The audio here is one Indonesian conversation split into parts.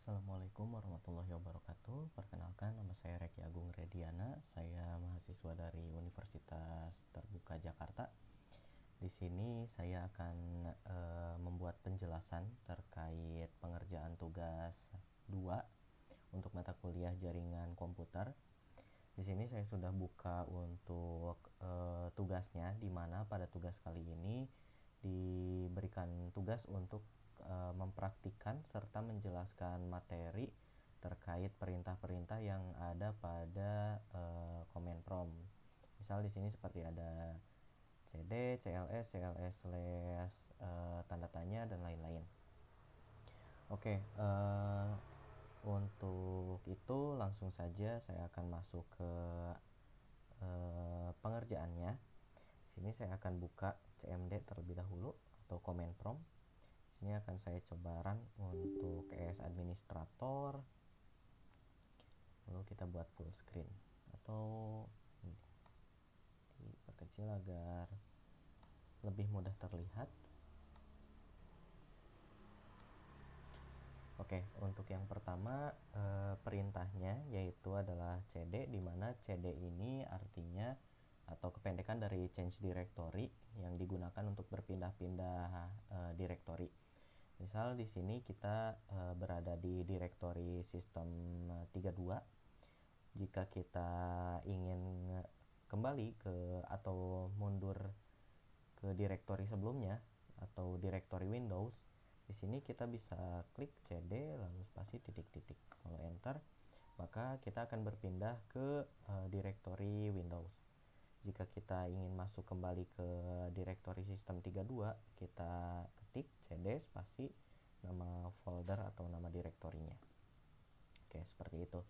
Assalamualaikum warahmatullahi wabarakatuh. Perkenalkan, nama saya Reki Agung Rediana. Saya mahasiswa dari Universitas Terbuka Jakarta. Di sini saya akan membuat penjelasan terkait pengerjaan tugas 2 untuk mata kuliah jaringan komputer. Di sini saya sudah buka untuk tugasnya, di mana pada tugas kali ini diberikan tugas untuk mempraktikkan serta menjelaskan materi terkait perintah-perintah yang ada pada command prompt. Misal di sini seperti ada cd, cls, cls slash tanda tanya dan lain-lain. Oke, untuk itu langsung saja saya akan masuk ke pengerjaannya. Di sini saya akan buka cmd terlebih dahulu atau command prompt. Di sini akan saya coba run untuk ES administrator. Lalu kita buat full screen atau diperkecil agar lebih mudah terlihat. Oke, untuk yang pertama perintahnya yaitu adalah cd, di mana cd ini artinya atau kependekan dari change directory yang digunakan untuk berpindah-pindah directory. Misal di sini kita berada di directory sistem 32. Jika kita ingin kembali ke atau mundur ke directory sebelumnya atau directory Windows, di sini kita bisa klik cd lalu spasi titik-titik. Kalau enter, maka kita akan berpindah ke directory Windows. Jika kita ingin masuk kembali ke directory sistem 32, kita ketik cd spasi nama folder atau nama direktorinya. Oke, seperti itu.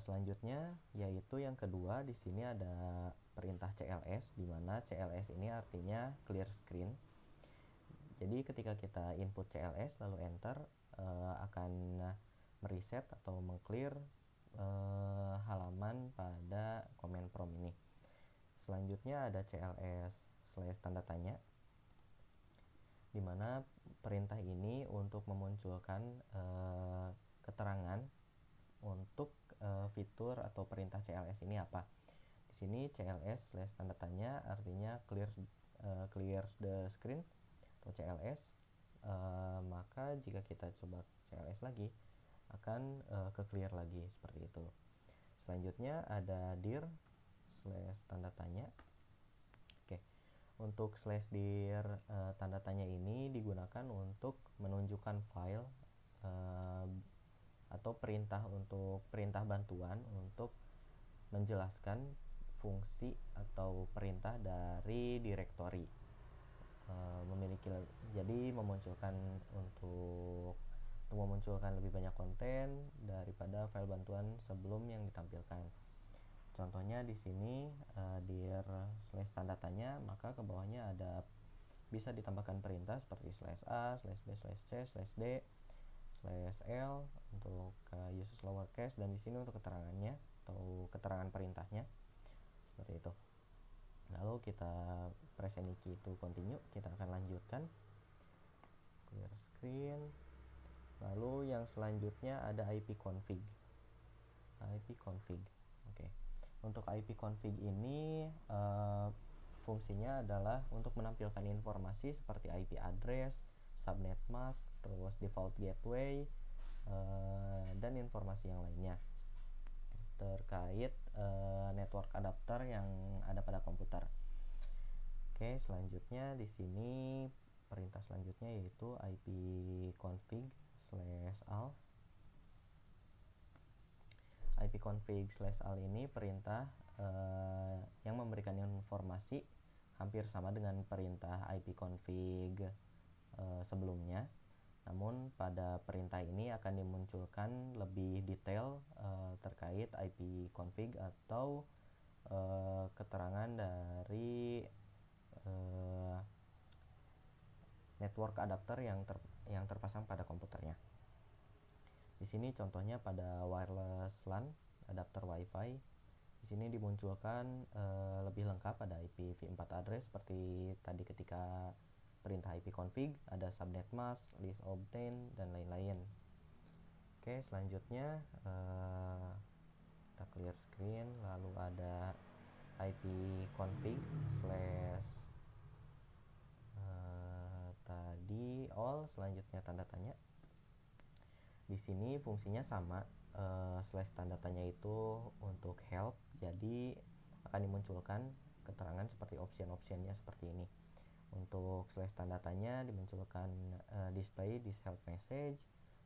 Selanjutnya yaitu yang kedua, di sini ada perintah cls, di mana cls ini artinya clear screen. Jadi ketika kita input cls lalu enter, akan mereset atau mengclear halaman pada command prompt ini. Selanjutnya ada cls slash tanda tanya, di mana perintah ini untuk memunculkan keterangan untuk fitur atau perintah cls ini apa. Di sini cls slash tanda tanya artinya clears the screen atau cls. Maka jika kita coba cls lagi akan ke clear lagi seperti itu. Selanjutnya ada dir slash tanda tanya. Oke, untuk slash dir tanda tanya ini digunakan untuk menunjukkan file atau perintah bantuan untuk menjelaskan fungsi atau perintah dari directory. Jadi memunculkan lebih banyak konten daripada file bantuan sebelum yang ditampilkan. Contohnya di sini dir slash tanda tanya, maka ke bawahnya ada bisa ditambahkan perintah seperti slash a, slash b, slash c, slash d, slash l untuk uses lowercase, dan di sini untuk keterangannya atau keterangan perintahnya seperti itu. Lalu kita press any key to continue, kita akan lanjutkan clear screen. Lalu yang selanjutnya ada ipconfig. Oke. Untuk ipconfig ini fungsinya adalah untuk menampilkan informasi seperti IP address, subnet mask, terus default gateway, dan informasi yang lainnya terkait network adapter yang ada pada komputer. Oke, selanjutnya di sini perintah selanjutnya yaitu ipconfig/al. ipconfig/al ini perintah yang memberikan informasi hampir sama dengan perintah ipconfig sebelumnya. Namun pada perintah ini akan dimunculkan lebih detail terkait ipconfig atau keterangan dari network adapter yang terpasang pada komputernya. Di sini contohnya pada wireless LAN adapter WiFi. Di sini dimunculkan lebih lengkap pada IPv4 address seperti tadi ketika perintah ipconfig, ada subnet mask, list obtain, dan lain-lain. Oke, selanjutnya kita clear screen, lalu ada ipconfig slash tadi all, selanjutnya tanda tanya. Di sini fungsinya sama, slash tanda tanya itu untuk help, jadi akan dimunculkan keterangan seperti option-optionnya seperti ini. Untuk slash tanda tanya dimunculkan display this help message,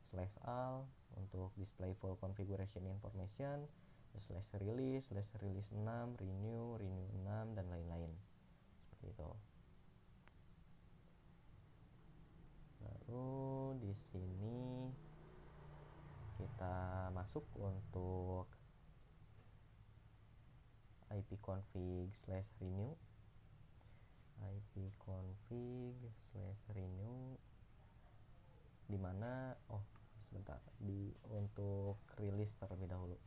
slash all untuk display full configuration information, slash release 6, renew 6, dan lain-lain seperti itu. Lalu di sini kita masuk untuk ipconfig slash renew, dimana untuk release terlebih dahulu,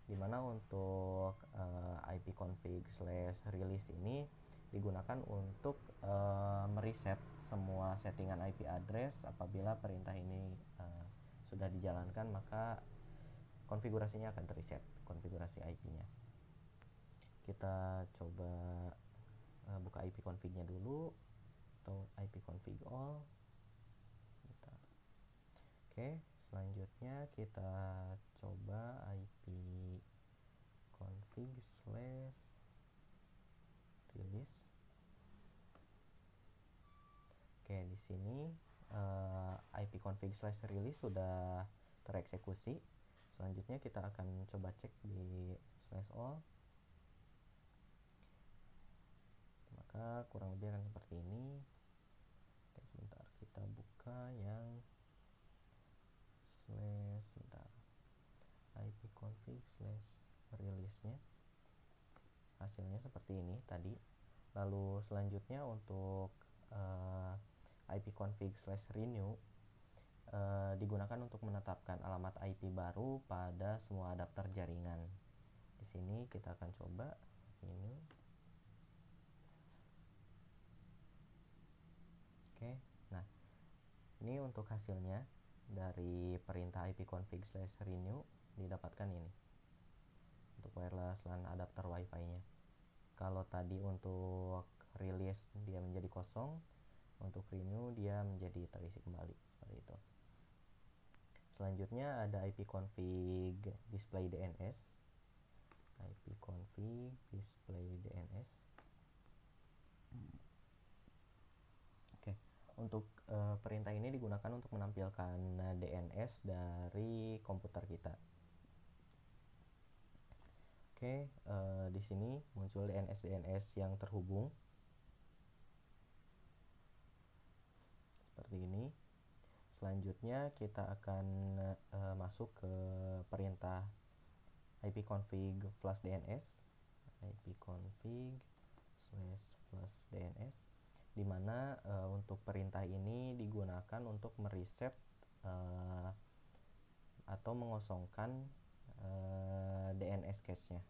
dimana untuk ipconfig slash release ini digunakan untuk mereset semua settingan IP address. Apabila perintah ini sudah dijalankan, maka konfigurasinya akan terreset, konfigurasi IP-nya. Kita coba buka ipconfig-nya dulu, atau ipconfig all. Oke, selanjutnya kita coba ipconfig slash release. Oke, di sini ipconfig slash release sudah tereksekusi. Selanjutnya kita akan coba cek di slash all. Maka kurang lebih akan seperti ini. Oke, sebentar, kita buka yang ipconfig slash release-nya. Hasilnya seperti ini tadi. Lalu selanjutnya untuk ipconfig slash renew digunakan untuk menetapkan alamat IP baru pada semua adapter jaringan. Di sini kita akan coba renew. Oke, nah ini untuk hasilnya dari perintah ipconfig slash renew didapatkan ini untuk wireless LAN adapter wifi-nya. Kalau tadi untuk release dia menjadi kosong, untuk renew dia menjadi terisi kembali seperti itu. Selanjutnya ada ipconfig display DNS, ipconfig display DNS. Untuk perintah ini digunakan untuk menampilkan DNS dari komputer kita. Oke, di sini muncul DNS yang terhubung seperti ini. Selanjutnya kita akan masuk ke perintah ipconfig plus DNS, ipconfig plus DNS, di mana untuk perintah ini digunakan untuk mereset atau mengosongkan DNS cache-nya.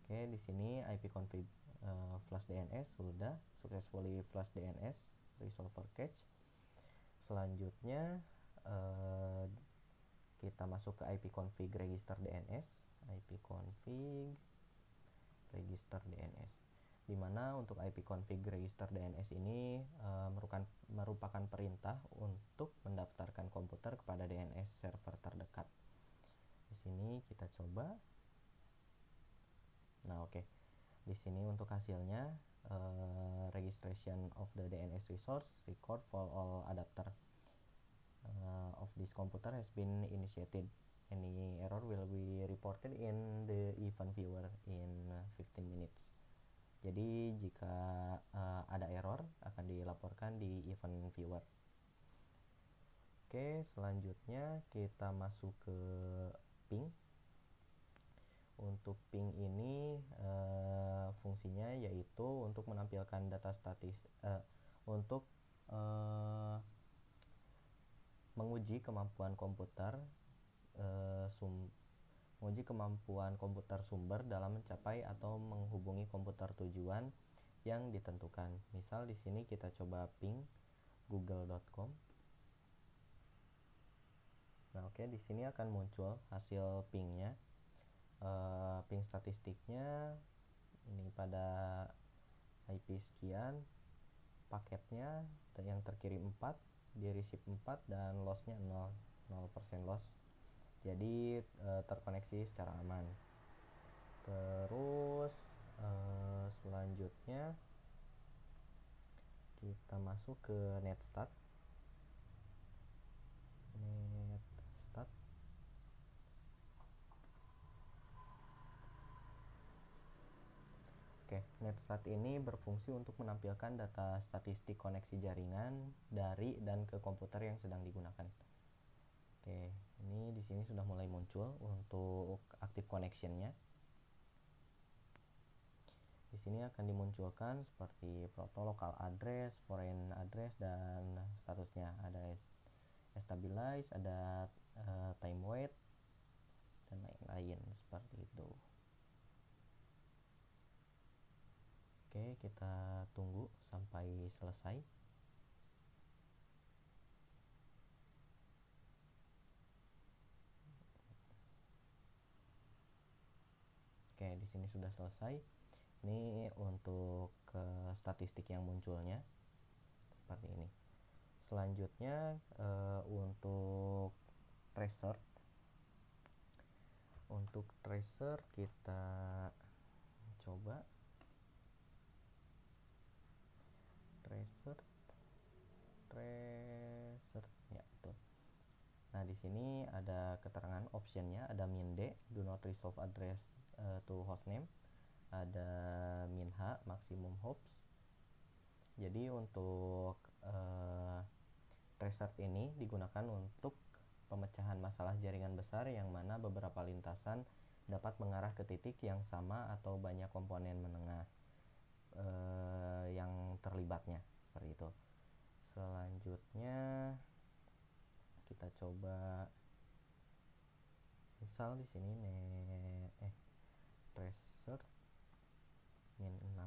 Oke, di sini ipconfig plus DNS sudah successfully plus DNS resolver cache. Selanjutnya kita masuk ke ipconfig register DNS, ipconfig register DNS, di mana untuk ipconfig register DNS ini merupakan perintah untuk mendaftarkan komputer kepada DNS server terdekat. Di sini kita coba. Nah, oke. Di sini untuk hasilnya registration of the DNS resource record for all adapter of this computer has been initiated. Any error will be reported in the event viewer in 15 minutes. Jadi jika ada error akan dilaporkan di event viewer. Oke, selanjutnya kita masuk ke ping. Untuk ping ini fungsinya yaitu untuk menampilkan data statis, untuk menguji kemampuan komputer sumber dalam mencapai atau menghubungi komputer tujuan yang ditentukan. Misal di sini kita coba ping google.com. Oke, di sini akan muncul hasil pingnya. Ping statistiknya ini pada IP sekian, paketnya yang terkirim 4, di receive 4, dan lossnya 0% loss. Jadi terkoneksi secara aman. Terus selanjutnya kita masuk ke netstat. Oke, netstat ini berfungsi untuk menampilkan data statistik koneksi jaringan dari dan ke komputer yang sedang digunakan. Oke, ini di sini sudah mulai muncul untuk active connection-nya. Di sini akan dimunculkan seperti proto local address, foreign address, dan statusnya. Ada stabilize, ada time wait, dan lain-lain seperti itu. Oke, kita tunggu sampai selesai. Oke, di sini sudah selesai. Ini untuk statistik yang munculnya seperti ini. Selanjutnya untuk tracer. Untuk tracer kita coba tracer ya, betul. Nah, di sini ada keterangan optionnya, ada min D, do not resolve address to hostname, ada min H, maximum hops. Jadi untuk tracer ini digunakan untuk pemecahan masalah jaringan besar yang mana beberapa lintasan dapat mengarah ke titik yang sama atau banyak komponen menengah yang terlibatnya, seperti itu. Selanjutnya kita coba misal di sini tracer min 6.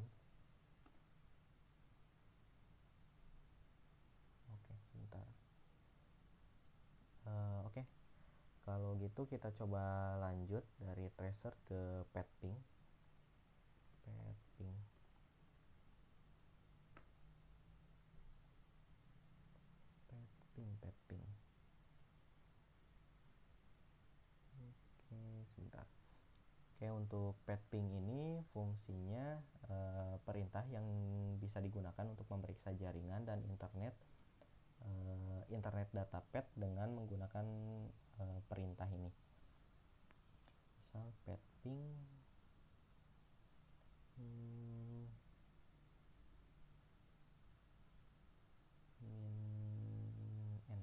Oke, bentar. Oke. Kalau gitu kita coba lanjut dari tracer ke petping. Petping. Oke, sebentar. Oke, untuk petping ini fungsinya perintah yang bisa digunakan untuk memeriksa jaringan dan internet data pet dengan menggunakan perintah ini. Misal petping min n.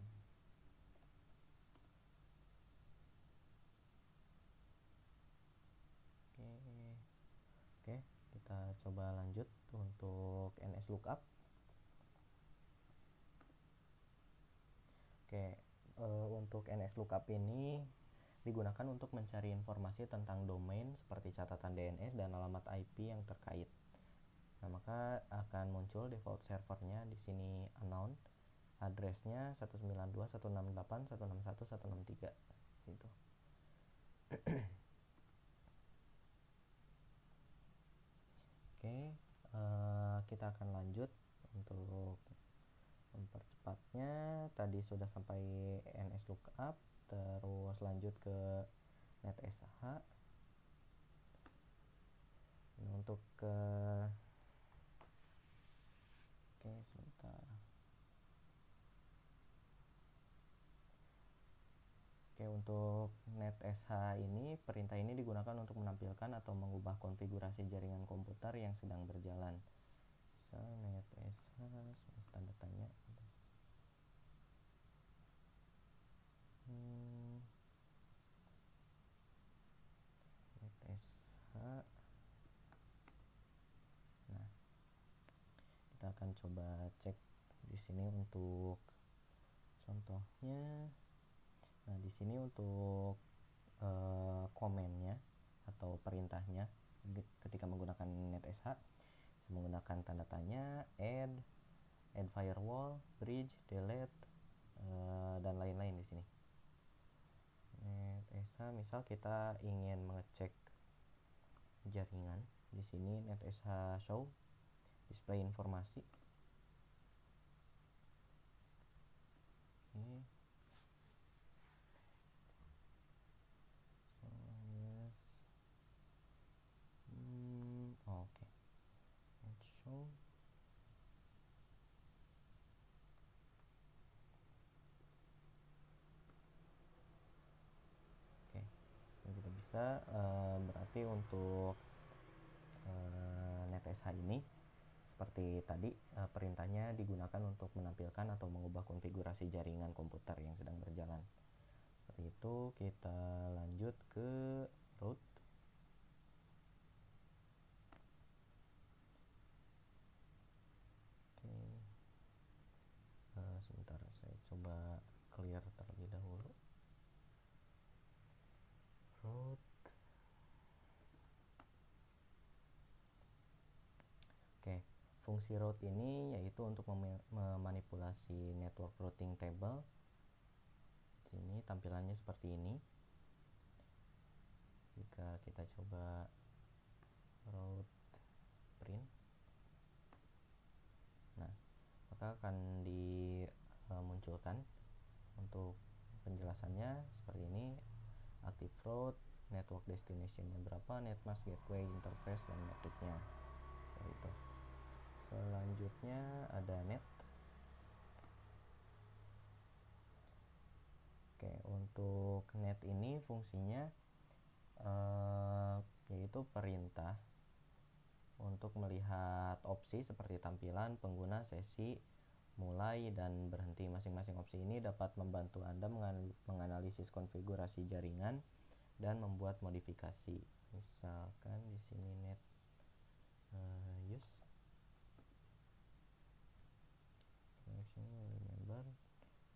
Oke, kita coba lanjut untuk NSLOOKUP. Oke, untuk NSLOOKUP ini digunakan untuk mencari informasi tentang domain seperti catatan DNS dan alamat IP yang terkait. Nah, maka akan muncul default servernya di sini unknown, addressnya 192.168.161.163 gitu. Oke, kita akan lanjut untuk mempercepatnya. Tadi sudah sampai NSLOOKUP, terus lanjut ke NetSH. Untuk oke, sebentar. Oke, untuk NetSH ini, perintah ini digunakan untuk menampilkan atau mengubah konfigurasi jaringan komputer yang sedang berjalan. Misal NetSH, tanda tanya. NetSH. Nah, kita akan coba cek di sini untuk contohnya. Nah, di sini untuk komennya atau perintahnya ketika menggunakan NetSH menggunakan tanda tanya, add firewall, bridge, delete, dan lain-lain di sini. misal kita ingin mengecek jaringan, di sini NetSH show display informasi. Oke. Oke. Net show. Oke. Yang kita bisa berarti untuk NetSH ini seperti tadi, perintahnya digunakan untuk menampilkan atau mengubah konfigurasi jaringan komputer yang sedang berjalan. Seperti itu, kita lanjut ke root. Oke. Sebentar, saya coba clear terlebih dahulu. Root. Oke, fungsi root ini yaitu untuk memanipulasi network routing table. Sini tampilannya seperti ini. Jika kita coba root print, nah maka akan dimunculkan untuk penjelasannya seperti ini: active root, network destination-nya berapa, netmask, gateway, interface, dan metriknya. Seperti itu. Selanjutnya ada net. Oke, untuk net ini fungsinya yaitu perintah untuk melihat opsi seperti tampilan, pengguna, sesi, mulai, dan berhenti. Masing-masing opsi ini dapat membantu Anda menganalisis konfigurasi jaringan dan membuat modifikasi. Misalkan di sini net use connection remember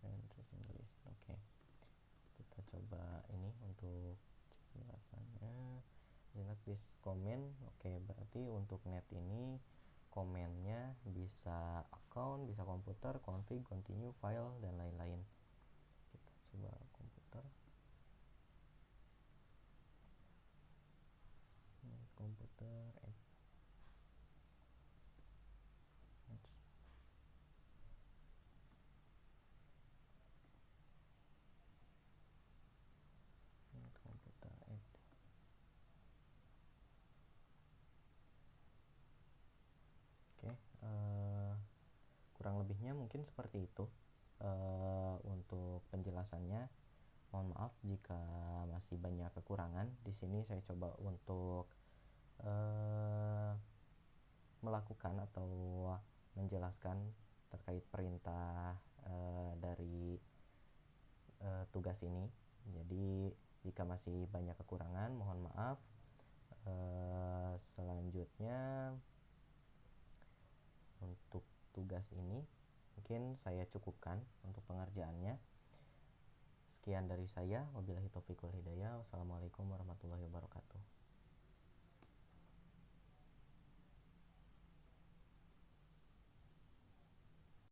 and tracing list. Oke. Kita coba ini untuk penjelasannya. Select this comment. Oke, berarti untuk net ini komennya bisa account, bisa komputer, config, continue, file, dan lain-lain. Kita coba komputer. Komputer add. Komputer add. Oke, kurang lebihnya mungkin seperti itu untuk penjelasannya. Mohon maaf jika masih banyak kekurangan. Di sini saya coba untuk melakukan atau menjelaskan terkait perintah dari tugas ini. Jadi jika masih banyak kekurangan, mohon maaf. Selanjutnya untuk tugas ini mungkin saya cukupkan untuk pengerjaannya. Sekian dari saya. Wabillahi taufiq wal hidayah. Wassalamualaikum warahmatullahi wabarakatuh.